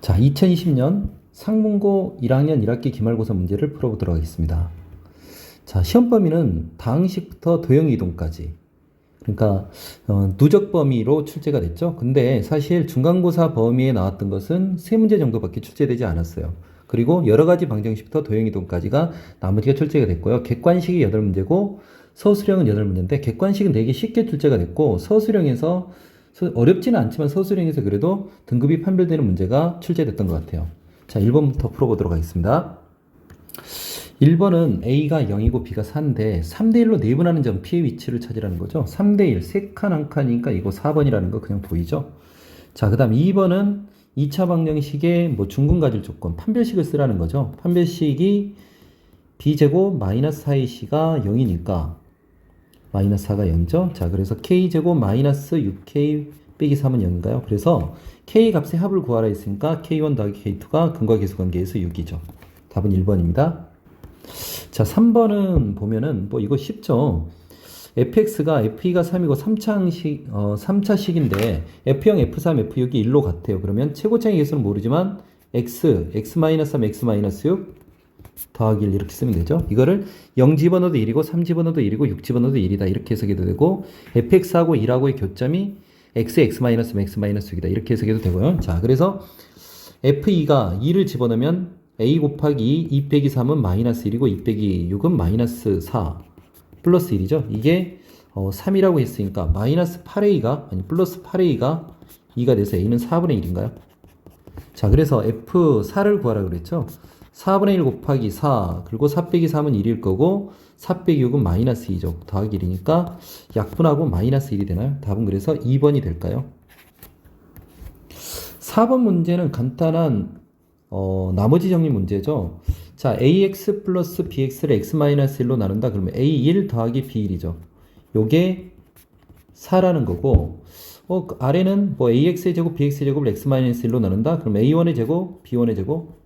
자, 2020년 상문고 1학년 1학기 기말고사 문제를 풀어보도록 하겠습니다. 자, 시험 범위는 다항식부터 도형 이동까지. 그러니까 누적 범위로 출제가 됐죠. 근데 사실 중간고사 범위에 나왔던 것은 3문제 정도밖에 출제되지 않았어요. 그리고 여러 가지 방정식부터 도형 이동까지가 나머지가 출제가 됐고요. 객관식이 8문제고 서술형은 8문제인데 객관식은 되게 쉽게 출제가 됐고 서술형에서 어렵지는 않지만 서술형에서 그래도 등급이 판별되는 문제가 출제됐던 것 같아요. 자, 1번부터 풀어보도록 하겠습니다. 1번은 A가 0이고 B가 4인데 3대1로 내분하는 점 P의 위치를 찾으라는 거죠. 3대1, 3칸 1칸이니까 이거 4번이라는 거 그냥 보이죠. 자, 그 다음 2번은 2차 방정식의 중근 가질 조건, 판별식을 쓰라는 거죠. 판별식이 B제곱 마이너스 4AC가 0이니까 마이너스 4가 0죠. 자, 그래서 K제곱 마이너스 6K 빼기 3은 0인가요? 그래서 K 값의 합을 구하라 했으니까 K1 더하기 K2가 근과 계수 관계에서 6이죠. 답은 1번입니다. 자, 3번은 보면은 이거 쉽죠. fx가 fe가 3이고 3차식인데 f0, f3, f6이 1로 같아요. 그러면 최고차의 개수는 모르지만 x, x-3, x-6 더하기 1 이렇게 쓰면 되죠. 이거를 0 집어넣어도 1이고 3 집어넣어도 1이고 6 집어넣어도 1이다 이렇게 해석해도 되고 fx하고 1하고의 교점이 x, x-6이다 이렇게 해석해도 되고요. 자, 그래서 f2가 2를 집어넣으면 a 곱하기 2 빼기 3은 마이너스 1이고 2 빼기 6은 마이너스 4 플러스 1이죠. 이게 3이라고 했으니까 마이너스 8a가 아니 플러스 8a가 2가 돼서 a는 4분의 1인가요? 자, 그래서 f4를 구하라고 그랬죠. 4분의 1 곱하기 4 그리고 4 빼기 3은 1일 거고 4 빼기 6은 마이너스 2죠. 더하기 1이니까 약분하고 마이너스 1이 되나요? 답은 그래서 2번이 될까요? 4번 문제는 간단한 나머지 정리 문제죠. 자, ax 플러스 bx를 x-1로 나눈다. 그러면 a1 더하기 b1이죠. 요게 4라는 거고 그 아래는 ax의 제곱 bx의 제곱을 x-1로 나눈다. 그럼 a1의 제곱 b1의 제곱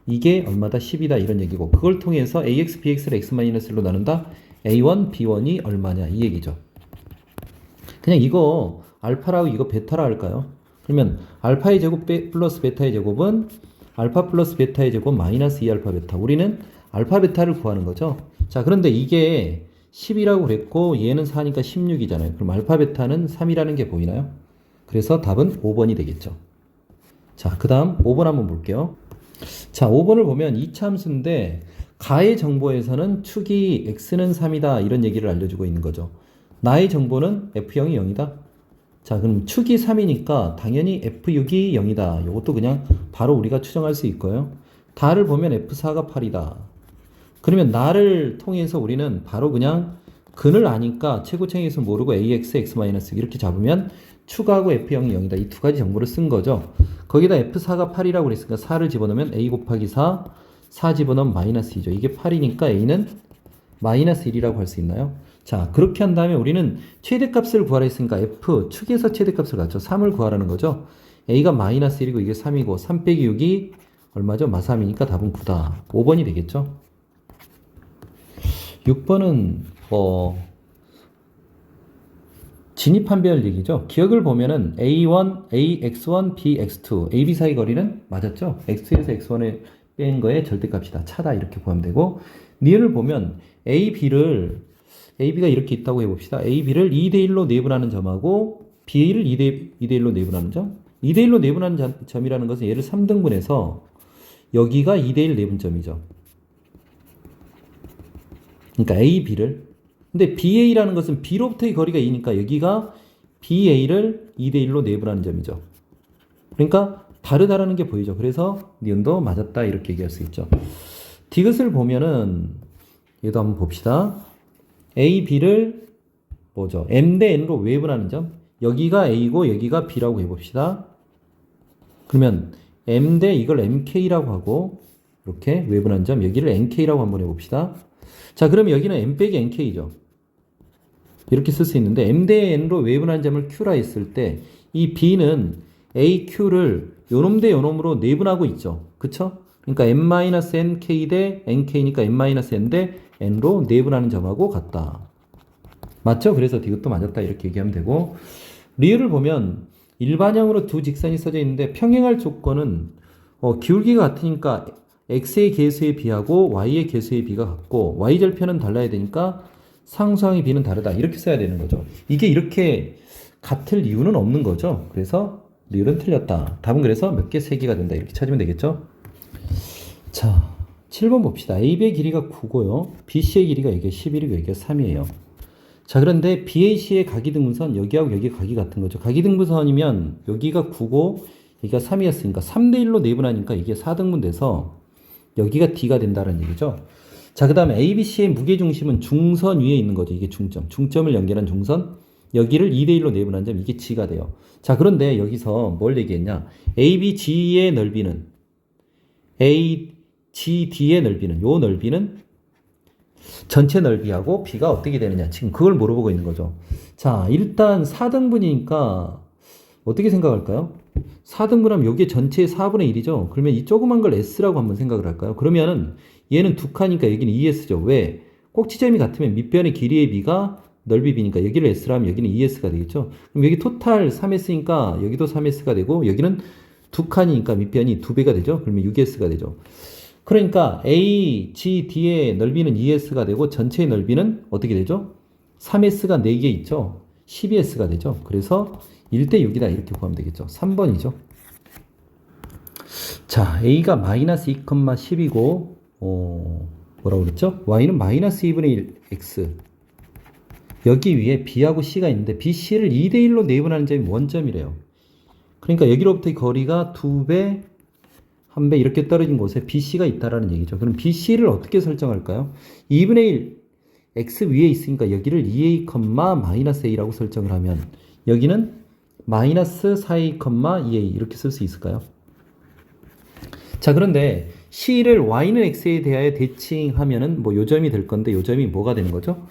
이게 얼마다? 10이다 이런 얘기고 그걸 통해서 ax, bx를 x-1로 나눈다. a1, b1이 얼마냐 이 얘기죠. 그냥 이거 알파라고 이거 베타라 할까요? 그러면 알파의 제곱 플러스 베타의 제곱은 알파 플러스 베타의 제곱 마이너스 2알파 베타. 우리는 알파 베타를 구하는 거죠. 자, 그런데 이게 10이라고 그랬고 얘는 4니까 16이잖아요. 그럼 알파 베타는 3이라는 게 보이나요? 그래서 답은 5번이 되겠죠. 자, 그 다음 5번 한번 볼게요. 자, 5번을 보면 2차 함수인데 가의 정보에서는 축이 x는 3이다 이런 얘기를 알려주고 있는 거죠. 나의 정보는 f0이 0이다. 자, 그럼 축이 3이니까 당연히 f6이 0이다. 이것도 그냥 바로 우리가 추정할 수 있고요. 다를 보면 f4가 8이다. 그러면 나를 통해서 우리는 바로 그냥 근을 아니까 최고차의 개수를 모르고 ax, x-6 이렇게 잡으면 축하고 f0이 0이다. 이 두 가지 정보를 쓴 거죠. 거기다 f4가 8이라고 그랬으니까 4를 집어넣으면 a 곱하기 4, 4 집어넣으면 마이너스 2죠. 이게 8이니까 a는 마이너스 1이라고 할 수 있나요? 자, 그렇게 한 다음에 우리는 최대값을 구하라 했으니까 f 축에서 최대값을 갖죠. 3을 구하라는 거죠. a가 마이너스 1이고 이게 3이고 3 빼기 6이 얼마죠? 마3이니까 답은 9다. 5번이 되겠죠. 6번은 진입한별 얘기죠. 기억을 보면은 A1, AX1, BX2, AB 사이 거리는 맞았죠? X2에서 X1을 뺀 거의 절대값이다. 차다. 이렇게 구하면 되고 니은을 보면 AB가 이렇게 있다고 해봅시다. AB를 2대1로 내분하는 점하고 B를 2대1로 내분하는 점. 2대1로 내분하는 점이라는 것은 얘를 3등분해서 여기가 2대1 내분점이죠. 그러니까 AB를 근데 BA라는 것은 B로부터의 거리가 2니까 여기가 BA를 2대1로 내분하는 점이죠. 그러니까 다르다라는 게 보이죠. 그래서 니은도 맞았다 이렇게 얘기할 수 있죠. 디귿을 보면은 얘도 한번 봅시다. A, B를 뭐죠? M 대 N으로 외분하는 점. 여기가 A고 여기가 B라고 해봅시다. 그러면 M 대 이걸 MK라고 하고 이렇게 외분한 점 여기를 NK라고 한번 해봅시다. 자, 그러면 여기는 M 빼기 NK죠. 이렇게 쓸 수 있는데 M 대 N으로 외분한 점을 Q라 했을 때 이 B는 AQ를 요놈 대 요놈으로 내분하고 있죠. 그쵸? 그러니까 M-NK 대 NK니까 M-N 대 N로 내분하는 점하고 같다. 맞죠? 그래서 디귿도 맞았다 이렇게 얘기하면 되고 리을을 보면 일반형으로 두 직선이 써져 있는데 평행할 조건은 기울기가 같으니까 x의 개수의 b하고 y의 개수의 b가 같고 y절편은 달라야 되니까 상수항의 b는 다르다. 이렇게 써야 되는 거죠. 이게 이렇게 같을 이유는 없는 거죠. 그래서 리을은 틀렸다. 답은 그래서 몇 개? 3개가 된다. 이렇게 찾으면 되겠죠. 자, 7번 봅시다. AB의 길이가 9고요. BC의 길이가 이게 11이고 이게 3이에요. 자, 그런데 BAC의 각이등분선 여기하고 여기가 각이 같은 거죠. 각이등분선이면 여기가 9고 여기가 3이었으니까 3대1로 내분하니까 이게 4등분 돼서 여기가 D가 된다는 얘기죠. 자, 그 다음에 ABC의 무게중심은 중선 위에 있는 거죠. 이게 중점. 중점을 연결한 중선. 여기를 2대1로 내분한 점, 이게 G가 돼요. 자, 그런데 여기서 뭘 얘기했냐. ABG의 넓이는 AGD의 넓이는 요 넓이는 전체 넓이하고 B가 어떻게 되느냐. 지금 그걸 물어보고 있는 거죠. 자, 일단 4등분이니까 어떻게 생각할까요? 4등분하면 여기 전체의 4분의 1이죠. 그러면 이 조그만 걸 S라고 한번 생각을 할까요? 그러면은 얘는 두 칸이니까 여기는 2S죠. 왜? 꼭지점이 같으면 밑변의 길이의 B가 넓이 B니까 여기를 S라 하면 여기는 2S가 되겠죠. 그럼 여기 토탈 3S니까 여기도 3S가 되고 여기는 두 칸이니까 밑변이 2배가 되죠. 그러면 6S가 되죠. 그러니까 A, G, D의 넓이는 2S가 되고 전체의 넓이는 어떻게 되죠? 3S가 4개 있죠. 12S가 되죠. 그래서 1대 6이다 이렇게 구하면 되겠죠. 3번이죠. 자, A가 마이너스 2,10이고 뭐라고 그랬죠? Y는 마이너스 2분의 1 X. 여기 위에 B하고 C가 있는데 BC를 2대1로 내분하는 점이 원점이래요. 그러니까 여기로부터의 거리가 2배, 1배 이렇게 떨어진 곳에 BC가 있다라는 얘기죠. 그럼 BC를 어떻게 설정할까요? 2분의 1 X 위에 있으니까 여기를 2A, 마이너스 A라고 설정을 하면 여기는 마이너스 4A, 2A 이렇게 쓸 수 있을까요? 자, 그런데 C를 Y는 X에 대하여 대칭하면은 뭐 요점이 될 건데 요점이 뭐가 되는 거죠?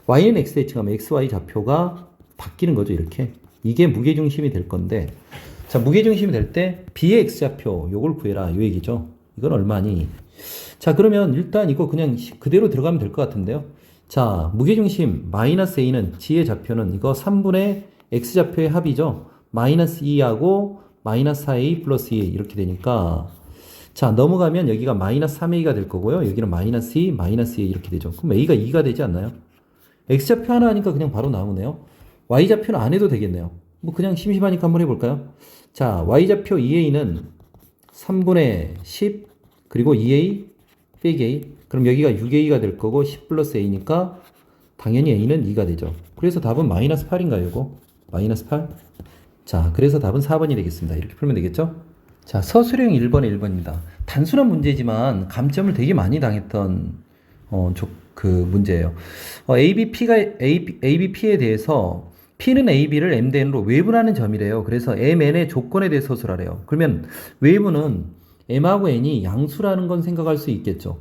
Y는 X 대칭하면 XY 좌표가 바뀌는 거죠. 이렇게. 이게 무게중심이 될 건데 자, 무게중심이 될 때 B의 X좌표 요걸 구해라 이 얘기죠. 이건 얼마니? 자, 그러면 일단 이거 그냥 그대로 들어가면 될 것 같은데요. 자, 무게중심 마이너스 A는 G의 좌표는 이거 3분의 X좌표의 합이죠. 마이너스 2하고 마이너스 4A 플러스 2A 이렇게 되니까 자, 넘어가면 여기가 마이너스 3A가 될 거고요. 여기는 마이너스 2, 마이너스 2 이렇게 되죠. 그럼 A가 2가 되지 않나요? X좌표 하나 하니까 그냥 바로 나오네요. Y좌표는 안 해도 되겠네요. 뭐 그냥 심심하니까 한번 해볼까요? 자, Y좌표 2A는 3분의 10 그리고 2A 빼기 A. 그럼 여기가 6A가 될 거고 10 플러스 A니까 당연히 A는 2가 되죠. 그래서 답은 마이너스 8인가요, 이거? 마이너스 8? 자, 그래서 답은 4번이 되겠습니다. 이렇게 풀면 되겠죠? 자, 서술형 1번에 1번입니다. 단순한 문제지만 감점을 되게 많이 당했던 그 문제예요. ABP에 대해서 P는 AB를 MN으로 외분하는 점이래요. 그래서 MN의 조건에 대해 서술하래요. 그러면 외분은 M하고 N이 양수라는 건 생각할 수 있겠죠.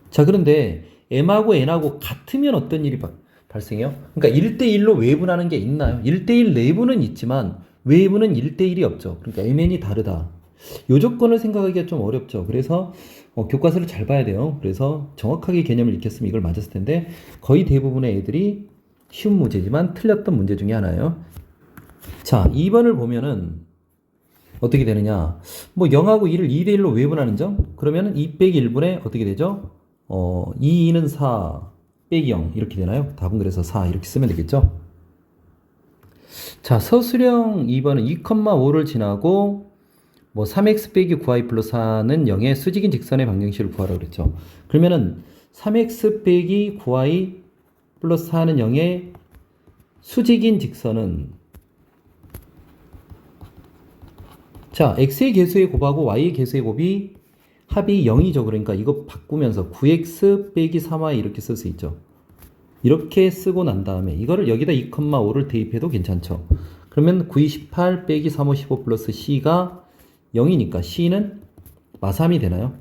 자, 그런데 M하고 N하고 같으면 어떤 일이 발생해요? 그러니까 1대1로 외분하는 게 있나요? 1대1 내분은 있지만 외분은 1대1이 없죠. 그러니까 MN이 다르다. 이 조건을 생각하기가 좀 어렵죠. 그래서 교과서를 잘 봐야 돼요. 그래서 정확하게 개념을 익혔으면 이걸 맞았을 텐데 거의 대부분의 애들이 쉬운 문제지만 틀렸던 문제 중에 하나예요. 자, 2번을 보면은 어떻게 되느냐. 뭐 0하고 2를 2대1로 외분하는 점? 그러면은 2 빼기 1분의 어떻게 되죠? 2는 4 빼기 0 이렇게 되나요? 답은 그래서 4 이렇게 쓰면 되겠죠? 자, 서술형 2번은 2,5를 지나고 뭐 3x 빼기 9y 플러스 4는 0의 수직인 직선의 방정식을 구하라고 그랬죠. 그러면은 3x 빼기 9y 플러스 4는 0의 수직인 직선은 자, x의 개수의 곱하고 y의 개수의 곱이 합이 0이죠. 그러니까 이거 바꾸면서 9x 빼기 3y 이렇게 쓸 수 있죠. 이렇게 쓰고 난 다음에 이거를 여기다 2,5를 대입해도 괜찮죠. 그러면 9, 28 빼기 3, 5, 15 플러스 c가 0이니까 c는 마삼이 되나요?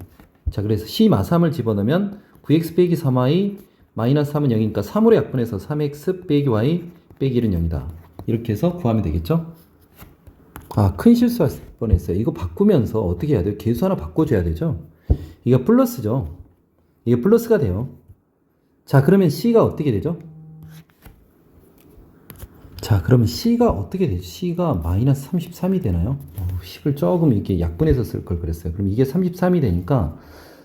자, 그래서 c 마삼을 집어넣으면 9x 빼기 3y 마이너스 3은 0이니까 3으로 약분해서 3x 빼기 y 빼기 1은 0이다. 이렇게 해서 구하면 되겠죠? 아, 큰 실수할 뻔했어요. 이거 바꾸면서 어떻게 해야 돼요? 개수 하나 바꿔줘야 되죠? 이거 플러스죠? 이게 플러스가 돼요. 자, 그러면 c가 어떻게 되죠? 자, 그러면 C가 어떻게 되죠? C가 마이너스 33이 되나요? 10을 조금 이렇게 약분해서 쓸 걸 그랬어요. 그럼 이게 33이 되니까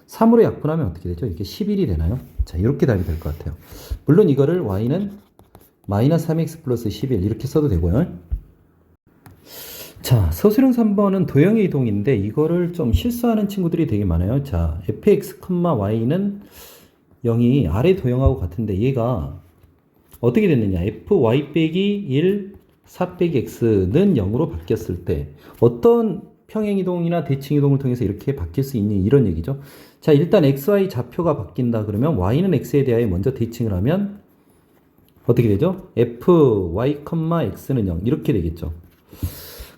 3으로 약분하면 어떻게 되죠? 이게 11이 되나요? 자, 이렇게 답이 될 것 같아요. 물론 이거를 y는 마이너스 3x 플러스 11 이렇게 써도 되고요. 자, 서술형 3번은 도형의 이동인데 이거를 좀 실수하는 친구들이 되게 많아요. 자, fx, y는 0이 아래 도형하고 같은데 얘가 어떻게 됐느냐? fy 빼기 1, 4 빼기 x는 0으로 바뀌었을 때 어떤 평행이동이나 대칭이동을 통해서 이렇게 바뀔 수 있는 이런 얘기죠. 자, 일단 xy 좌표가 바뀐다 그러면 y는 x에 대하여 먼저 대칭을 하면 어떻게 되죠? fy, x는 0 이렇게 되겠죠.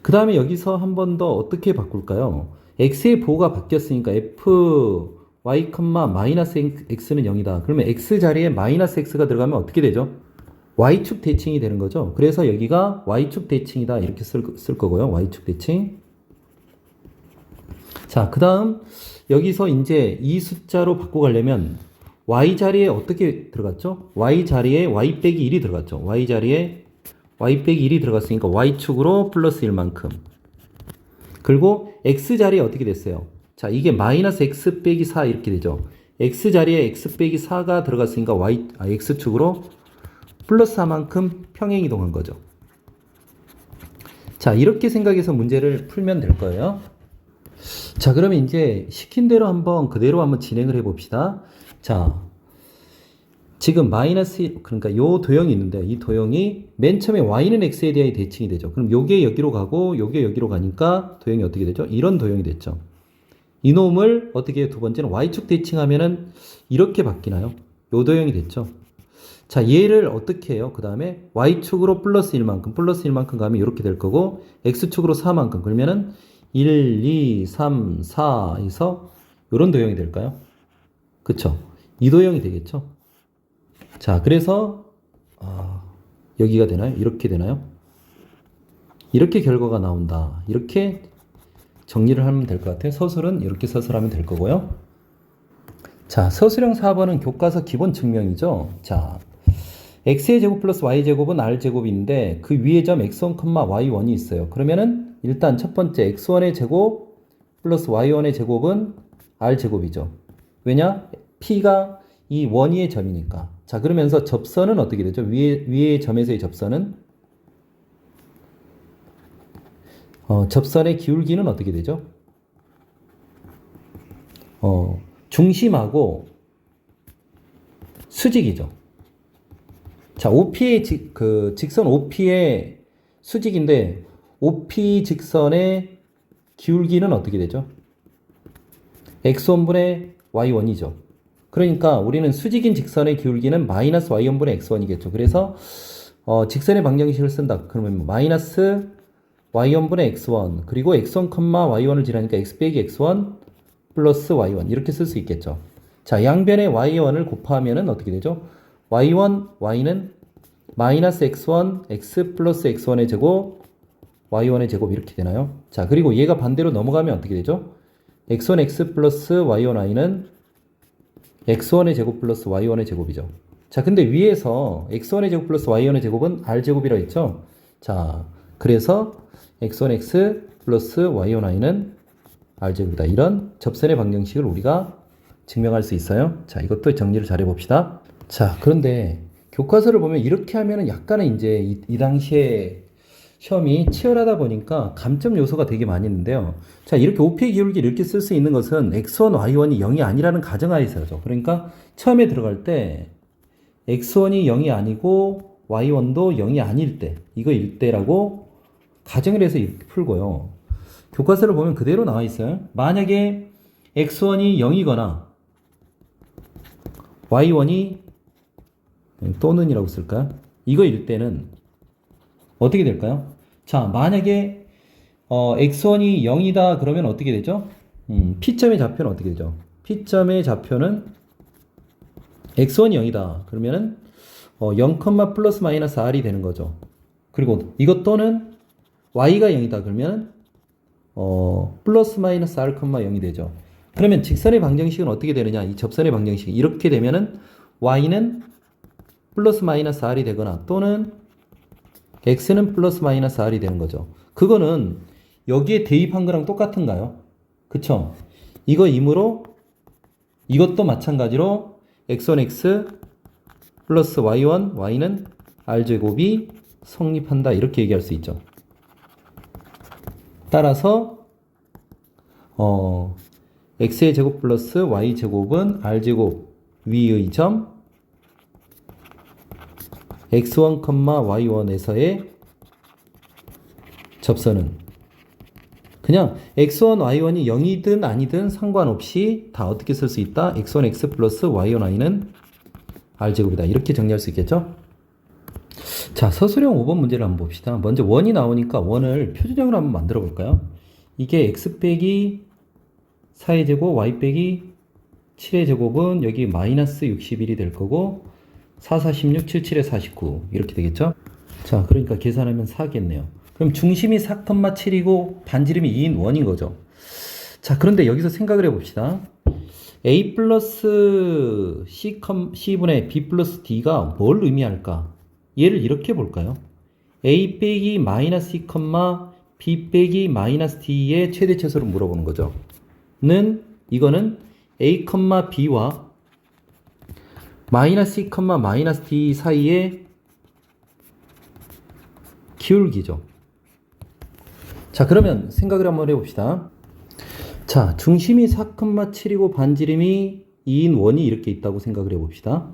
그 다음에 여기서 한 번 더 어떻게 바꿀까요? x의 보호가 바뀌었으니까 fy, 마이너스 x는 0이다. 그러면 x 자리에 마이너스 x가 들어가면 어떻게 되죠? y축 대칭이 되는 거죠. 그래서 여기가 y축 대칭이다. 이렇게 쓸 거고요. y축 대칭. 자, 그 다음 여기서 이제 이 숫자로 바꿔가려면 y 자리에 어떻게 들어갔죠? y 자리에 y 빼기 1이 들어갔죠. y 자리에 y 빼기 1이 들어갔으니까 y축으로 플러스 1만큼. 그리고 x 자리에 어떻게 됐어요? 자, 이게 마이너스 x 빼기 4 이렇게 되죠. x 자리에 x 빼기 4가 들어갔으니까 x축으로 플러스 4만큼 평행 이동한 거죠. 자, 이렇게 생각해서 문제를 풀면 될 거예요. 자, 그러면 이제 시킨 대로 그대로 한번 진행을 해 봅시다. 자, 지금 마이너스, 그러니까 요 도형이 있는데 이 도형이 맨 처음에 y는 x에 대해 대칭이 되죠. 그럼 요게 여기로 가고 요게 여기로 가니까 도형이 어떻게 되죠? 이런 도형이 됐죠. 이놈을 어떻게 해요? 두 번째는 y축 대칭하면은 이렇게 바뀌나요? 요 도형이 됐죠. 자, 얘를 어떻게 해요? 그 다음에 y축으로 플러스 1만큼 가면 이렇게 될 거고 x축으로 4만큼 그러면은 1, 2, 3, 4에서 이런 도형이 될까요? 그쵸? 이 도형이 되겠죠? 자, 그래서 여기가 되나요? 이렇게 되나요? 이렇게 결과가 나온다. 이렇게 정리를 하면 될 것 같아요. 서술은 이렇게 서술하면 될 거고요. 자, 서술형 4번은 교과서 기본 증명이죠. 자, x의 제곱 플러스 y 제곱은 r 제곱인데 그 위에 점 x1, y1이 있어요. 그러면은 일단 첫 번째 x1의 제곱 플러스 y1의 제곱은 r 제곱이죠. 왜냐? p가 이 원위의 점이니까. 자, 그러면서 접선은 어떻게 되죠? 위의 점에서의 접선은 접선의 기울기는 어떻게 되죠? 중심하고 수직이죠. 자, OP의 직선 OP의 수직인데 OP 직선의 기울기는 어떻게 되죠? x1분의 y1이죠. 그러니까 우리는 수직인 직선의 기울기는 마이너스 y1분의 x1이겠죠. 그래서 직선의 방정식을 쓴다. 그러면 마이너스 y1분의 x1 그리고 x1, y1을 지나니까 x 빼기 x1 플러스 y1 이렇게 쓸 수 있겠죠. 자, 양변의 y1을 곱하면은 어떻게 되죠? y1, y는 마이너스 x1, x 플러스 x1의 제곱, y1의 제곱 이렇게 되나요? 자, 그리고 얘가 반대로 넘어가면 어떻게 되죠? x1, x 플러스 y1, y는 x1의 제곱 플러스 y1의 제곱이죠. 자, 근데 위에서 x1의 제곱 플러스 y1의 제곱은 r제곱이라고 했죠? 자, 그래서 x1, x 플러스 y1, y는 r제곱이다. 이런 접선의 방정식을 우리가 증명할 수 있어요. 자, 이것도 정리를 잘 해봅시다. 자, 그런데 교과서를 보면 이렇게 하면은 약간은 이제 이 당시에 시험이 치열하다 보니까 감점 요소가 되게 많이 있는데요. 자, 이렇게 OP의 기울기를 이렇게 쓸 수 있는 것은 x1, y1이 0이 아니라는 가정하에서죠. 그러니까 처음에 들어갈 때 x1이 0이 아니고 y1도 0이 아닐 때, 이거일 때라고 가정을 해서 이렇게 풀고요. 교과서를 보면 그대로 나와 있어요. 만약에 x1이 0이거나 y1이 또는이라고 쓸까요? 이거일 때는 어떻게 될까요? 자, 만약에 x1이 0이다 그러면 어떻게 되죠? P점의 좌표는 어떻게 되죠? P점의 좌표는 x1이 0이다 그러면은 0, 플러스 마이너스 r이 되는 거죠. 그리고 이것 또는 y가 0이다 그러면 플러스 마이너스 r, 0이 되죠. 그러면 직선의 방정식은 어떻게 되느냐? 이 접선의 방정식이 이렇게 되면은 y는 플러스 마이너스 r이 되거나 또는 x는 플러스 마이너스 r이 되는 거죠. 그거는 여기에 대입한 거랑 똑같은가요? 그쵸? 이거이므로 이것도 마찬가지로 x1x 플러스 y1 y는 r제곱이 성립한다 이렇게 얘기할 수 있죠. 따라서 x의 제곱 플러스 y제곱은 r제곱 위의 점 x1, y1에서의 접선은 그냥 x1, y1이 0이든 아니든 상관없이 다 어떻게 쓸 수 있다? x1, x 플러스 y1, y는 r제곱이다. 이렇게 정리할 수 있겠죠? 자, 서술형 5번 문제를 한번 봅시다. 먼저 원이 나오니까 원을 표준형으로 한번 만들어 볼까요? 이게 x 빼기 4의 제곱, y 빼기 7의 제곱은 여기 마이너스 61이 될 거고 4, 46, 7, 7에 49 이렇게 되겠죠? 자, 그러니까 계산하면 4겠네요. 그럼 중심이 4,7이고 반지름이 2인 원인 거죠. 자, 그런데 여기서 생각을 해봅시다. a 플러스 c분의 b 플러스 d가 뭘 의미할까? 얘를 이렇게 볼까요? a 빼기 마이너스 c, b 빼기 마이너스 d의 최대 최소를 물어보는 거죠. 이거는 a, b와 마이너스 c, 마이너스 d 사이의 기울기죠. 자, 그러면 생각을 한번 해봅시다. 자, 중심이 4,7이고 반지름이 2인 원이 이렇게 있다고 생각을 해봅시다.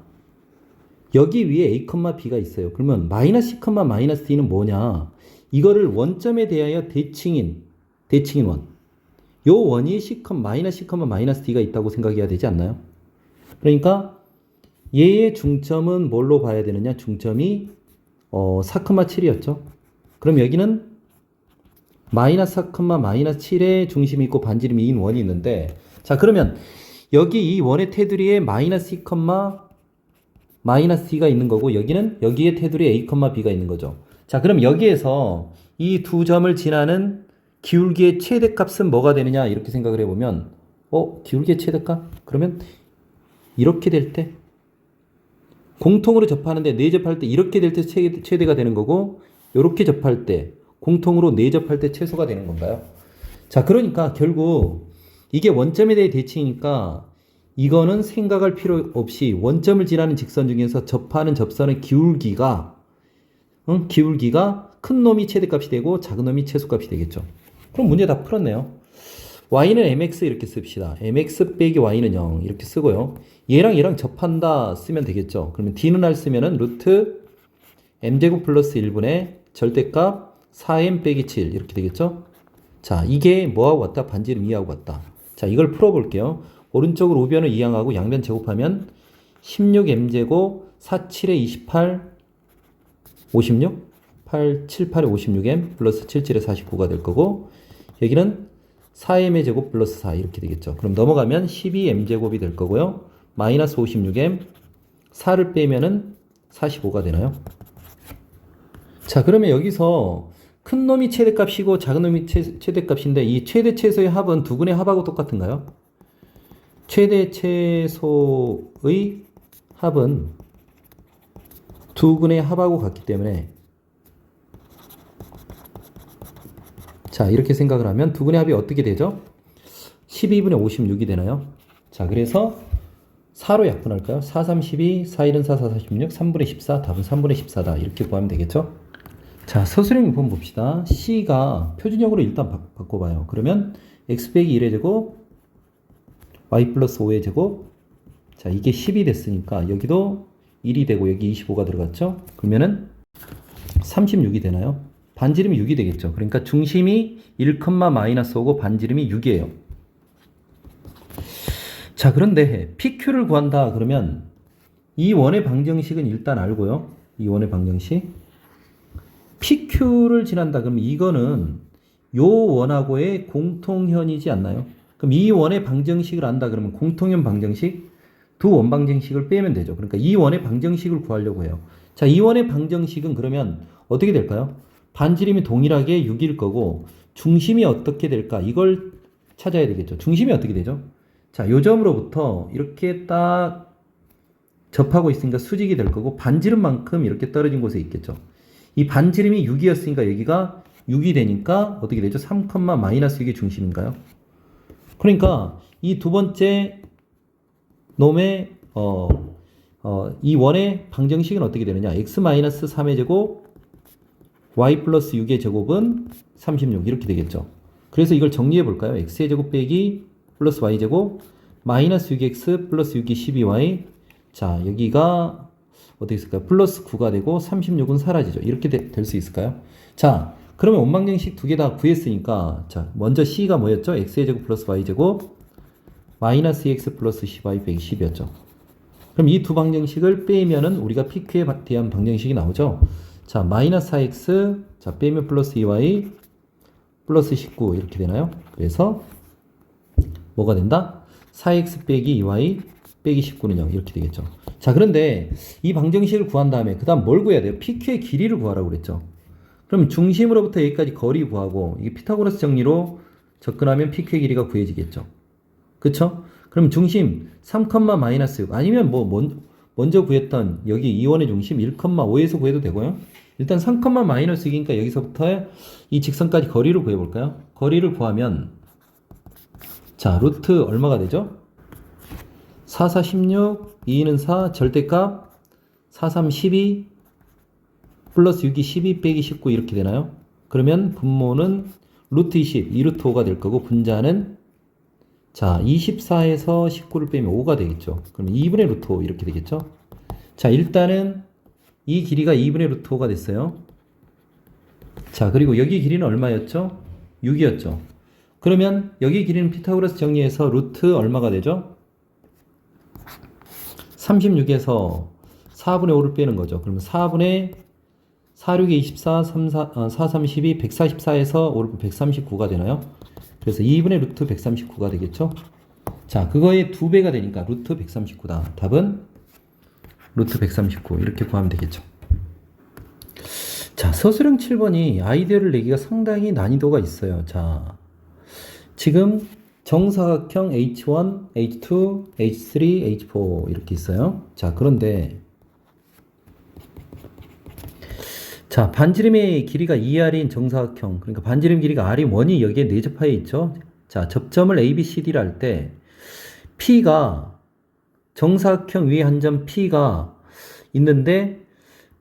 여기 위에 a, b가 있어요. 그러면 마이너스 c, 마이너스 d는 뭐냐? 이거를 원점에 대하여 대칭인 원. 요 원이 마이너스 c, 마이너스 d가 있다고 생각해야 되지 않나요? 그러니까 얘의 중점은 뭘로 봐야 되느냐? 중점이 4,7이었죠. 그럼 여기는 마이너스 4, 마이너스 7의 중심이 있고 반지름이 2인 원이 있는데, 자, 그러면 여기 이 원의 테두리에 마이너스 c, 마이너스 d가 있는 거고 여기에 테두리에 a, b가 있는 거죠. 자, 그럼 여기에서 이 두 점을 지나는 기울기의 최대값은 뭐가 되느냐 이렇게 생각을 해보면 기울기의 최대값? 그러면 이렇게 될 때 공통으로 접하는데 내접할 때 이렇게 될 때 최대가 되는 거고 이렇게 접할 때 공통으로 내접할 때 최소가 되는 건가요? 자, 그러니까 결국 이게 원점에 대해 대칭이니까 이거는 생각할 필요 없이 원점을 지나는 직선 중에서 접하는 접선의 기울기가 큰 놈이 최대값이 되고 작은 놈이 최소값이 되겠죠. 그럼 문제 다 풀었네요. y는 mx 이렇게 씁시다. mx 빼기 y는 0 이렇게 쓰고요. 얘랑 접한다 쓰면 되겠죠. 그러면 d는 r 쓰면은 루트 m제곱 플러스 1분의 절대값 4m 빼기 7 이렇게 되겠죠. 자, 이게 뭐하고 같다? 반지름 2하고 같다. 자, 이걸 풀어볼게요. 오른쪽으로 우변을 이항하고 양변 제곱하면 16m제곱 4, 7에 28 56 8, 7, 8에 56m 플러스 7, 7에 49가 될 거고 여기는 4m의 제곱 플러스 4 이렇게 되겠죠. 그럼 넘어가면 12m제곱이 될 거고요. 마이너스 56m 4를 빼면은 45가 되나요? 자, 그러면 여기서 큰 놈이 최대값이고 작은 놈이 최대값인데 이 최대 최소의 합은 두 근의 합하고 똑같은가요? 최대 최소의 합은 두 근의 합하고 같기 때문에 자, 이렇게 생각을 하면 두 근의 합이 어떻게 되죠? 12분의 56이 되나요? 자, 그래서 4로 약분할까요? 4, 3, 12, 4, 1은 4, 4, 46, 3분의 14, 답은 3분의 14다. 이렇게 구하면 되겠죠? 자, 서술형 6번 봅시다. C가 표준형으로 일단 바꿔봐요. 그러면 x 빼기 1의 제곱, y 플러스 5의 제곱. 자, 이게 10이 됐으니까 여기도 1이 되고 여기 25가 들어갔죠? 그러면은 36이 되나요? 반지름이 6이 되겠죠. 그러니까 중심이 1, 마이너스 5고 반지름이 6이에요. 자, 그런데 PQ를 구한다 그러면 이 원의 방정식은 일단 알고요. 이 원의 방정식. PQ를 지난다 그러면 이거는 요 원하고의 공통현이지 않나요? 그럼 이 원의 방정식을 안다 그러면 공통현 방정식 두 원 방정식을 빼면 되죠. 그러니까 이 원의 방정식을 구하려고 해요. 자, 이 원의 방정식은 그러면 어떻게 될까요? 반지름이 동일하게 6일 거고 중심이 어떻게 될까? 이걸 찾아야 되겠죠. 중심이 어떻게 되죠? 자, 요 점으로부터 이렇게 딱 접하고 있으니까 수직이 될 거고 반지름만큼 이렇게 떨어진 곳에 있겠죠. 이 반지름이 6이었으니까 여기가 6이 되니까 어떻게 되죠? 3, 마이너스 6이 중심인가요? 그러니까 이 두 번째 놈의 이 원의 방정식은 어떻게 되느냐? x-3의 제곱 y 플러스 6의 제곱은 36 이렇게 되겠죠. 그래서 이걸 정리해 볼까요? x의 제곱 빼기 플러스 y 제곱 마이너스 6x 플러스 6이 12y. 자, 여기가 어떻게 있을까요? 플러스 9가 되고 36은 사라지죠. 이렇게 될 수 있을까요? 자, 그러면 원방정식 두 개 다 구했으니까 자, 먼저 c가 뭐였죠? x의 제곱 플러스 y 제곱 마이너스 2x 플러스 10y 빼기 10이었죠. 그럼 이 두 방정식을 빼면은 우리가 PQ에 대한 방정식이 나오죠. 자, 마이너스 4x 자, 빼면 플러스 2y 플러스 19 이렇게 되나요? 그래서 뭐가 된다? 4x 빼기 2y 빼기 19는 0 이렇게 되겠죠. 자, 그런데 이 방정식을 구한 다음에 그 다음 뭘 구해야 돼요? PQ의 길이를 구하라고 그랬죠. 그럼 중심으로부터 여기까지 거리 구하고 이게 피타고라스 정리로 접근하면 PQ의 길이가 구해지겠죠. 그쵸? 그럼 중심 3, 마이너스 6 아니면 먼저 구했던 여기 이원의 중심 1,5에서 구해도 되고요. 일단 3, 마이너스 6이니까 여기서부터 이 직선까지 거리를 구해볼까요? 거리를 구하면 자, 루트 얼마가 되죠? 4, 4, 16, 2는 4, 절대값 4, 3, 12 플러스 6이 12 빼기 19 이렇게 되나요? 그러면 분모는 루트 20, 2루트 5가 될 거고 분자는 자, 24에서 19를 빼면 5가 되겠죠. 그러면 2분의 루트 5 이렇게 되겠죠. 자, 일단은 이 길이가 2분의 루트 5가 됐어요. 자, 그리고 여기 길이는 얼마였죠? 6이었죠. 그러면 여기 길이는 피타고라스 정리해서 루트 얼마가 되죠? 36에서 4분의 5를 빼는 거죠. 그러면 4분의 4, 6에 24, 4, 3, 12, 144에서 5를 빼면 139가 되나요? 그래서 2분의 루트 139가 되겠죠? 자, 그거의 2배가 되니까 루트 139다. 답은 루트 139 이렇게 구하면 되겠죠. 자, 서술형 7번이 아이디어를 내기가 상당히 난이도가 있어요. 자, 지금 정사각형 H1, H2, H3, H4 이렇게 있어요. 자, 그런데 자, 반지름의 길이가 2R인 정사각형, 그러니까 반지름 길이가 R인 원이 여기에 내접하여 있죠. 자, 접점을 A, B, C, D를 할 때 P가 정사각형 위에 한 점 P가 있는데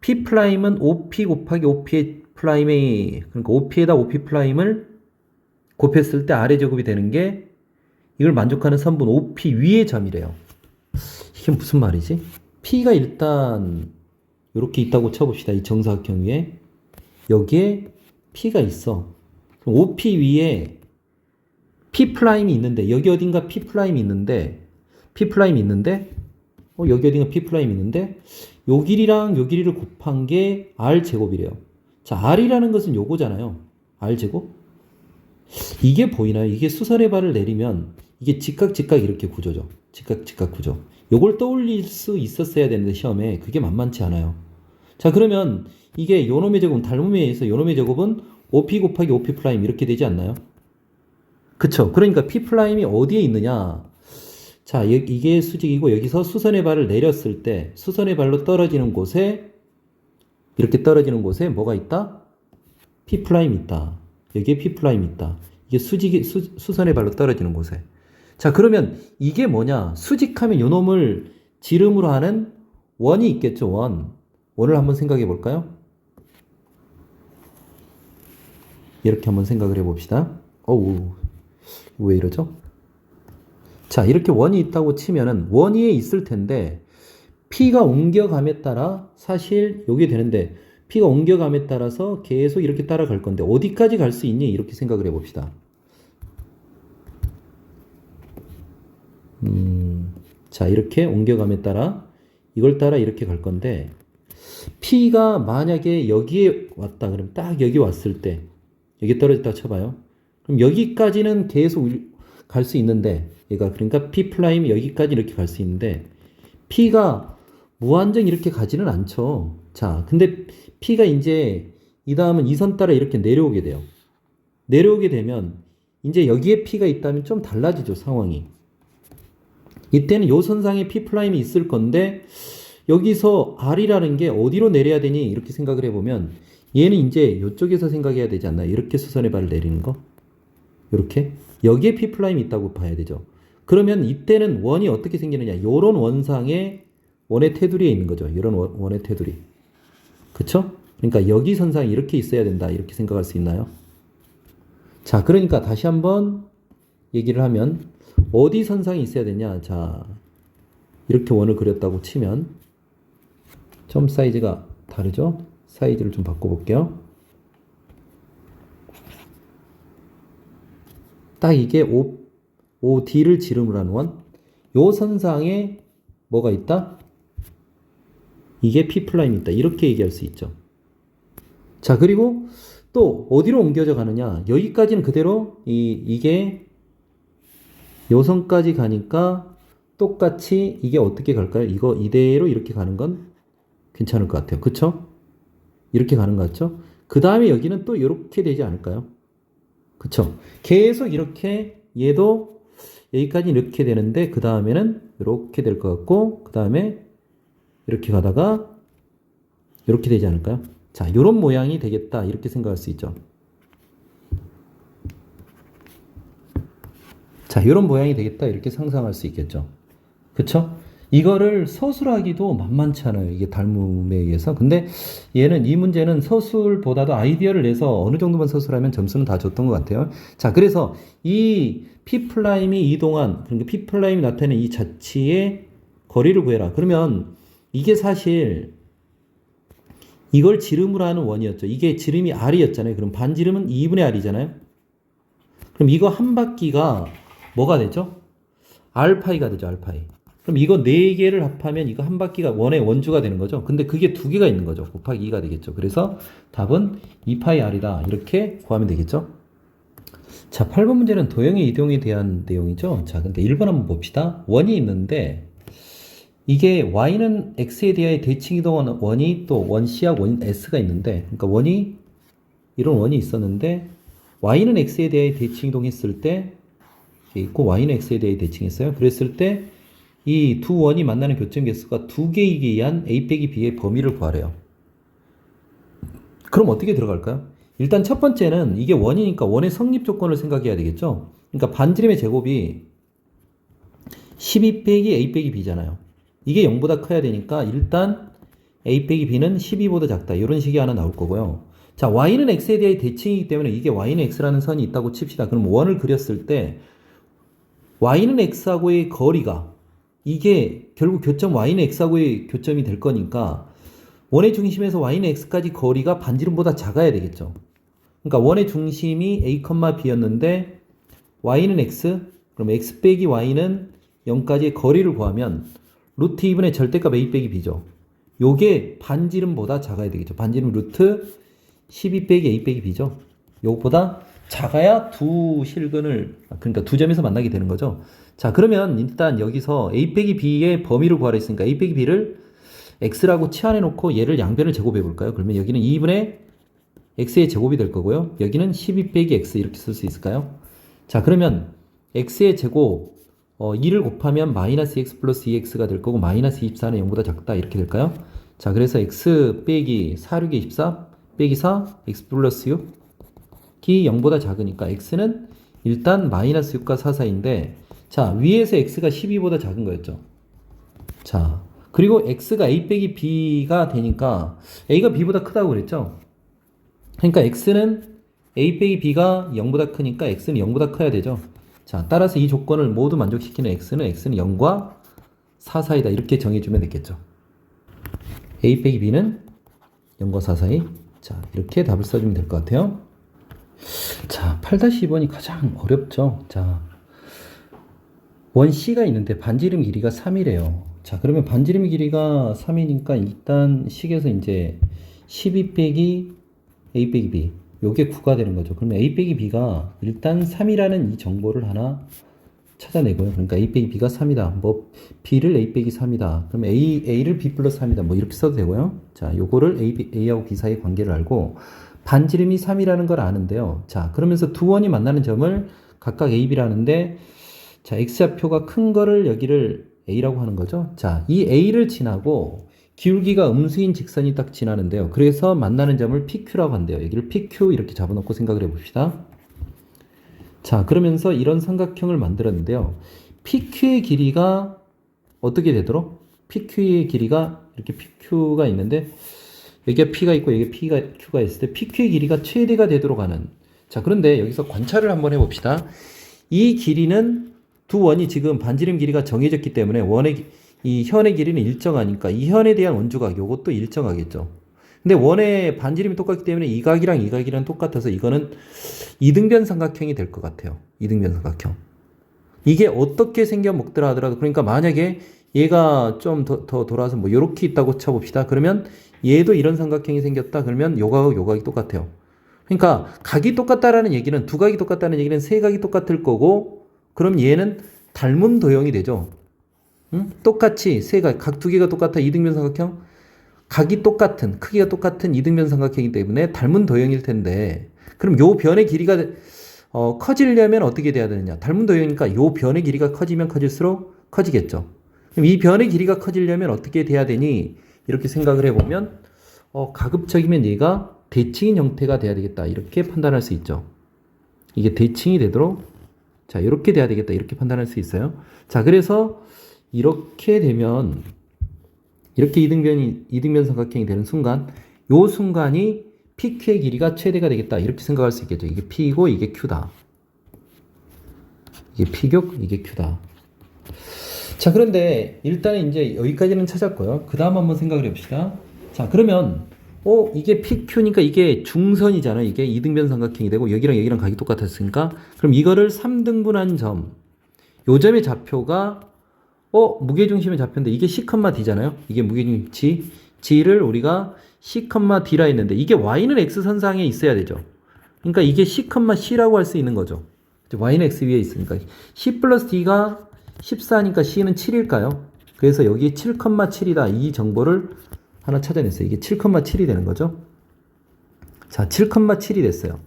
P'은 OP 곱하기 OP 프라임의 그러니까 OP에다 OP 프라임을 곱했을 때 R의 제곱이 되는 게 이걸 만족하는 선분 OP 위의 점이래요. 이게 무슨 말이지? P가 일단 이렇게 있다고 쳐봅시다. 이 정사각형 위에 여기에 P가 있어. 그럼 OP 위에 P'이 있는데 여기 어딘가 P'이 있는데 여기 어딘가 P'이 있는데 요 길이랑 요 길이를 곱한 게 R 제곱이래요. 자, R이라는 것은 요거잖아요. R 제곱. 이게 보이나요? 이게 수선의 발을 내리면 이게 직각 이렇게 구조죠. 직각 구조. 요걸 떠올릴 수 있었어야 되는데 시험에 그게 만만치 않아요. 자, 그러면 이게 요놈의 제곱은 닮음에 의해서 요놈의 제곱은 OP 곱하기 OP 프라임 이렇게 되지 않나요? 그쵸? 그러니까 P 프라임이 어디에 있느냐? 자, 이게 수직이고 여기서 수선의 발을 내렸을 때 수선의 발로 떨어지는 곳에 이렇게 떨어지는 곳에 뭐가 있다? P 프라임 있다. 여기에 P 프라임 있다. 이게 수선의 발로 떨어지는 곳에. 자, 그러면 이게 뭐냐? 수직하면 요 놈을 지름으로 하는 원이 있겠죠, 원을 한번 생각해 볼까요? 이렇게 한번 생각을 해 봅시다. 어우, 왜 이러죠? 자, 이렇게 원이 있다고 치면은 원 위에 있을 텐데 P가 옮겨감에 따라 사실 요게 되는데 P가 옮겨감에 따라서 계속 이렇게 따라갈 건데 어디까지 갈 수 있니? 이렇게 생각을 해 봅시다. 자, 이렇게 옮겨감에 따라 이걸 따라 이렇게 갈 건데 P가 만약에 여기에 왔다 그러면 딱 여기 왔을 때 여기 떨어졌다 쳐봐요. 그럼 여기까지는 계속 갈 수 있는데 얘가 그러니까 P 프라임이 여기까지 이렇게 갈 수 있는데 P가 무한정 이렇게 가지는 않죠. 자, 근데 P가 이제 이 다음은 이 선 따라 이렇게 내려오게 돼요. 내려오게 되면 이제 여기에 P가 있다면 좀 달라지죠, 상황이. 이때는 요 선상에 P 프라임이 있을 건데 여기서 R이라는 게 어디로 내려야 되니? 이렇게 생각을 해보면 얘는 이제 이쪽에서 생각해야 되지 않나요? 이렇게 수선의 발을 내리는 거. 이렇게. 여기에 P'이 있다고 봐야 되죠. 그러면 이때는 원이 어떻게 생기느냐. 요런 원상에 원의 테두리에 있는 거죠. 이런 원의 테두리. 그쵸? 그러니까 여기 선상이 이렇게 있어야 된다. 이렇게 생각할 수 있나요? 자, 그러니까 다시 한번 얘기를 하면 어디 선상이 있어야 되냐. 자, 이렇게 원을 그렸다고 치면 점 사이즈가 다르죠? 사이즈를 좀 바꿔볼게요. 딱 이게 OD를 지름으로 하는 원. 요 선상에 뭐가 있다? 이게 P'이 있다. 이렇게 얘기할 수 있죠. 자, 그리고 또 어디로 옮겨져 가느냐. 여기까지는 그대로 이게 요 선까지 가니까 똑같이 이게 어떻게 갈까요? 이거 이대로 이렇게 가는 건 괜찮을 것 같아요. 그쵸? 이렇게 가는 것 같죠? 그 다음에 여기는 또 이렇게 되지 않을까요? 그쵸? 계속 이렇게 얘도 여기까지 이렇게 되는데 그 다음에는 이렇게 될 것 같고 그 다음에 이렇게 가다가 이렇게 되지 않을까요? 자, 요런 모양이 되겠다 이렇게 생각할 수 있죠. 자, 요런 모양이 되겠다 이렇게 상상할 수 있겠죠. 그쵸? 이거를 서술하기도 만만치 않아요. 이게 닮음에 의해서. 근데 얘는 이 문제는 서술보다도 아이디어를 내서 어느 정도만 서술하면 점수는 다 줬던 것 같아요. 자, 그래서 이 P'이 이동한, 그러니까 P'이 나타내는 이 자치의 거리를 구해라. 그러면 이게 사실 이걸 지름으로 하는 원이었죠. 이게 지름이 R이었잖아요. 그럼 반지름은 2분의 R이잖아요. 그럼 이거 한 바퀴가 뭐가 되죠? R파이가 되죠. R파이. 그럼 이거 4개를 합하면 이거 한 바퀴가 원의 원주가 되는 거죠. 근데 그게 2개가 있는 거죠. 곱하기 2가 되겠죠. 그래서 답은 2파이 R이다. 이렇게 구하면 되겠죠. 자, 8번 문제는 도형의 이동에 대한 내용이죠. 자, 근데 1번 한번 봅시다. 원이 있는데 이게 y는 x에 대하여 대칭 이동하는 원이 또 원 C하고 원 S가 있는데 그러니까 원이 이런 원이 있었는데 y는 x에 대하여 대칭 이동했을 때 있고 y는 x에 대하여 대칭했어요. 그랬을 때 이 두 원이 만나는 교점 개수가 2개이기 위한 a 빼기 b의 범위를 구하래요. 그럼 어떻게 들어갈까요? 일단 첫 번째는 이게 원이니까 원의 성립 조건을 생각해야 되겠죠. 그러니까 반지름의 제곱이 12 빼기 a 빼기 b잖아요. 이게 0보다 커야 되니까 일단 a 빼기 b는 12보다 작다. 이런 식이 하나 나올 거고요. 자, y는 x에 대해 대칭이기 때문에 이게 y는 x라는 선이 있다고 칩시다. 그럼 원을 그렸을 때 y는 x하고의 거리가 이게 결국 교점 y는 x하고의 교점이 될 거니까 원의 중심에서 y는 x까지 거리가 반지름보다 작아야 되겠죠. 그러니까 원의 중심이 a, b였는데 y는 x, 그럼 x 빼기 y는 0까지의 거리를 구하면 루트 2분의 절대값 a 빼기 b죠. 요게 반지름보다 작아야 되겠죠. 반지름 루트 12 빼기 a 빼기 b죠. 요것보다 작아야 두 실근을, 그러니까 두 점에서 만나게 되는 거죠. 자, 그러면 일단 여기서 a 빼기 b의 범위를 구하라 했으니까 a 빼기 b를 x라고 치환해 놓고 얘를 양변을 제곱해 볼까요? 그러면 여기는 2분의 x의 제곱이 될 거고요. 여기는 12 빼기 x 이렇게 쓸 수 있을까요? 자, 그러면 x의 제곱 2를 곱하면 마이너스 2x 플러스 2x가 될 거고 마이너스 24는 0보다 작다 이렇게 될까요? 자, 그래서 x 빼기 4, 6에 24 빼기 4 x 플러스 6이 0보다 작으니까 x는 일단 마이너스 6과 4 사이인데 자, 위에서 x가 12보다 작은 거였죠. 자, 그리고 x가 a 빼기 b가 되니까 a가 b보다 크다고 그랬죠. 그러니까 x는 a 빼기 b가 0보다 크니까 x는 0보다 커야 되죠. 자, 따라서 이 조건을 모두 만족시키는 x는 0과 4 사이다. 이렇게 정해주면 되겠죠. a 빼기 b는 0과 4 사이. 자, 이렇게 답을 써주면 될 것 같아요. 자, 8-2번이 가장 어렵죠. 자, 원 C가 있는데 반지름 길이가 3이래요. 자, 그러면 반지름 길이가 3이니까 일단 식에서 이제 12 빼기 a 빼기 b 요게 9가 되는 거죠. 그러면 a 빼기 b가 일단 3이라는 이 정보를 하나 찾아내고요. 그러니까 a 빼기 b가 3이다. 뭐 b를 a 빼기 3이다. 그럼 a를 b 플러스 3이다. 뭐 이렇게 써도 되고요. 자, 요거를 a하고 b 사이의 관계를 알고 반지름이 3이라는 걸 아는데요. 자, 그러면서 두 원이 만나는 점을 각각 a, b라는데 자, x좌표가 큰 거를 여기를 a라고 하는 거죠. 자, 이 a를 지나고 기울기가 음수인 직선이 딱 지나는데요. 그래서 만나는 점을 PQ라고 한대요. 여기를 PQ 이렇게 잡아놓고 생각을 해봅시다. 자, 그러면서 이런 삼각형을 만들었는데요. PQ의 길이가 어떻게 되도록? PQ의 길이가 이렇게 PQ가 있는데 여기가 P가 있고 여기 P가 Q가 있을 때 PQ의 길이가 최대가 되도록 하는. 자, 그런데 여기서 관찰을 한번 해봅시다. 이 길이는 두 원이 지금 반지름 길이가 정해졌기 때문에 이 현의 길이는 일정하니까 이 현에 대한 원주각 요것도 일정하겠죠. 근데 원의 반지름이 똑같기 때문에 이 각이랑 이 각이랑 똑같아서 이거는 이등변 삼각형이 될 것 같아요. 이등변 삼각형. 이게 어떻게 생겨 먹더라 하더라도 그러니까 만약에 얘가 좀 더 돌아서 뭐 요렇게 있다고 쳐봅시다. 그러면 얘도 이런 삼각형이 생겼다. 그러면 요각하고 요각이 똑같아요. 그러니까 각이 똑같다라는 얘기는 두 각이 똑같다는 얘기는 세 각이 똑같을 거고 그럼 얘는 닮은 도형이 되죠. 응? 똑같이 세 각, 각 두 개가 똑같아 이등변 삼각형 각이 똑같은 크기가 똑같은 이등변 삼각형이기 때문에 닮은 도형일 텐데 그럼 요 변의 길이가 커지려면 어떻게 돼야 되느냐 닮은 도형이니까 요 변의 길이가 커지면 커질수록 커지겠죠. 그럼 이 변의 길이가 커지려면 어떻게 돼야 되니 이렇게 생각을 해보면 가급적이면 얘가 대칭인 형태가 돼야 되겠다 이렇게 판단할 수 있죠. 이게 대칭이 되도록 자 이렇게 돼야 되겠다 이렇게 판단할 수 있어요. 자 그래서 이렇게 되면 이렇게 이등변 삼각형이 되는 순간 요 순간이 PQ의 길이가 최대가 되겠다 이렇게 생각할 수 있겠죠. 이게 P이고 이게 Q다. 이게 P고 이게 Q다. 자 그런데 일단은 이제 여기까지는 찾았고요. 그 다음 한번 생각을 해봅시다. 자 그러면 이게 PQ니까 이게 중선이잖아요. 이게 이등변 삼각형이 되고 여기랑 여기랑 각이 똑같았으니까 그럼 이거를 3등분한 점 요 점의 좌표가 무게중심의 좌표인데 이게 C,D잖아요. 이게 무게중심 G를 우리가 C,D라 했는데 이게 Y는 X선상에 있어야 되죠. 그러니까 이게 C,C라고 할 수 있는 거죠. Y는 X 위에 있으니까 C 플러스 D가 14니까 C는 7일까요? 그래서 여기 7,7이다. 이 정보를 하나 찾아냈어요. 이게 7,7이 되는 거죠. 자, 7,7이 됐어요.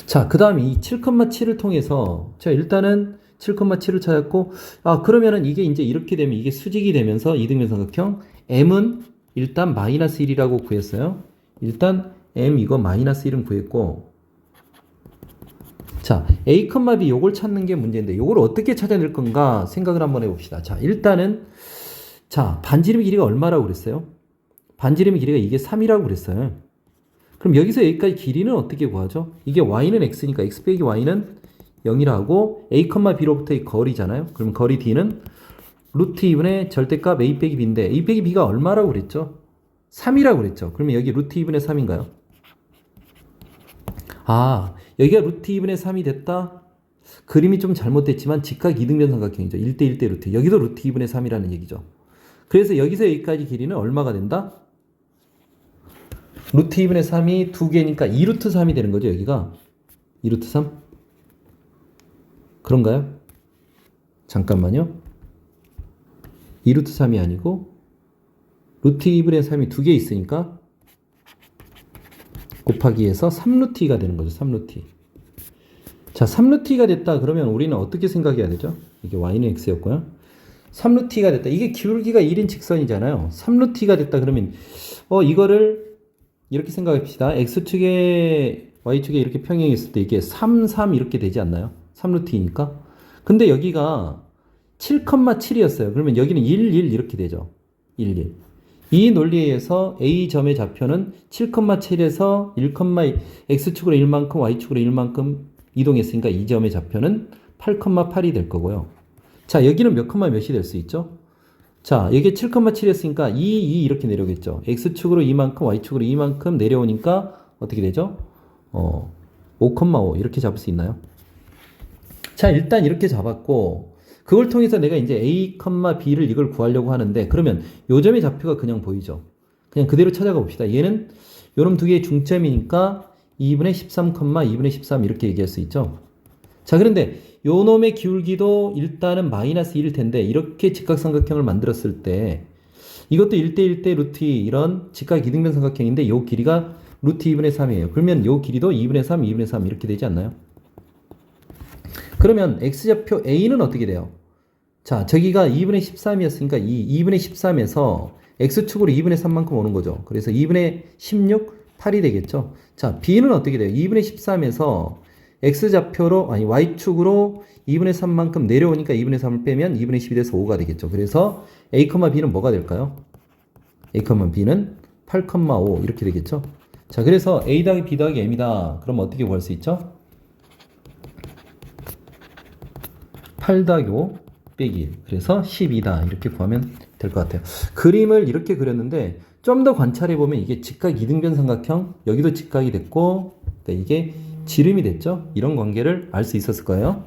자, 그 다음 이 7,7을 통해서 자, 일단은 7,7을 찾았고 그러면은 이게 이제 이렇게 되면 이게 수직이 되면서 이등변 삼각형 M은 일단 마이너스 1이라고 구했어요. 일단 M 이거 마이너스 1은 구했고 자 A, B 요걸 찾는 게 문제인데 요걸 어떻게 찾아낼 건가 생각을 한번 해봅시다. 자 일단은 자 반지름 길이가 얼마라고 그랬어요? 반지름 길이가 이게 3이라고 그랬어요. 그럼 여기서 여기까지 길이는 어떻게 구하죠? 이게 Y는 X니까 X 빼기 Y는 0이라고 A, B로부터의 거리잖아요. 그럼 거리 D는 루트 2분의 절대값 A 빼기 B인데 A 빼기 B가 얼마라고 그랬죠? 3이라고 그랬죠. 그러면 여기 루트 2분의 3인가요? 여기가 루트 2분의 3이 됐다? 그림이 좀 잘못됐지만 직각 이등변 삼각형이죠. 1대 1대 루트. 여기도 루트 2분의 3이라는 얘기죠. 그래서 여기서 여기까지 길이는 얼마가 된다? 루트 2분의 3이 두 개니까 2루트 3이 되는 거죠. 여기가 2루트 3? 그런가요? 잠깐만요. 2루트 3이 아니고 루트 2분의 3이 두 개 있으니까 곱하기 해서 3루트 2가 되는 거죠. 3루트 2. 자, 3루트 2가 됐다. 그러면 우리는 어떻게 생각해야 되죠? 이게 y는 x였고요. 3루트 2가 됐다. 이게 기울기가 1인 직선이잖아요. 3루트 2가 됐다. 그러면 이거를 이렇게 생각합시다. x축에 y축에 이렇게 평행했을 때 이게 3, 3 이렇게 되지 않나요? 3루트 2니까. 근데 여기가 7,7이었어요. 그러면 여기는 1, 1 이렇게 되죠. 1, 1. 이 논리에 의해서 A점의 좌표는 7,7에서 1, X축으로 1만큼, Y축으로 1만큼 이동했으니까 이 점의 좌표는 8,8이 될 거고요. 자, 여기는 몇 몇이 될 수 있죠? 자, 여기 7,7이었으니까 2 이렇게 내려오겠죠. X축으로 2만큼, Y축으로 2만큼 내려오니까 어떻게 되죠? 5,5 이렇게 잡을 수 있나요? 자, 일단 이렇게 잡았고 그걸 통해서 내가 이제 A, B를 이걸 구하려고 하는데 그러면 요 점의 좌표가 그냥 보이죠. 그냥 그대로 찾아가 봅시다. 얘는 요놈 두 개의 중점이니까 2분의 13, 2분의 13 이렇게 얘기할 수 있죠. 자, 그런데 요 놈의 기울기도 일단은 마이너스 1일 텐데 이렇게 직각삼각형을 만들었을 때 이것도 1대 1대 루트 2 이런 직각 이등변 삼각형인데 요 길이가 루트 2분의 3이에요. 그러면 요 길이도 2분의 3, 2분의 3 이렇게 되지 않나요? 그러면 x좌표 A는 어떻게 돼요? 자, 저기가 2분의 13이었으니까 이 2분의 13에서 x축으로 2분의 3만큼 오는 거죠. 그래서 2분의 16, 8이 되겠죠. 자, b는 어떻게 돼요? 2분의 13에서 x좌표로, 아니, y축으로 2분의 3만큼 내려오니까 2분의 3을 빼면 2분의 10이 돼서 5가 되겠죠. 그래서 a, b는 뭐가 될까요? a, b는 8,5 이렇게 되겠죠. 자, 그래서 a 더하기 b 더하기 m이다. 그럼 어떻게 구할 수 있죠? 8 더하기 5 빼기 1. 그래서 12다. 이렇게 구하면 될 것 같아요. 그림을 이렇게 그렸는데 좀 더 관찰해 보면 이게 직각 이등변 삼각형, 여기도 직각이 됐고, 그러니까 이게 지름이 됐죠. 이런 관계를 알 수 있었을 거예요.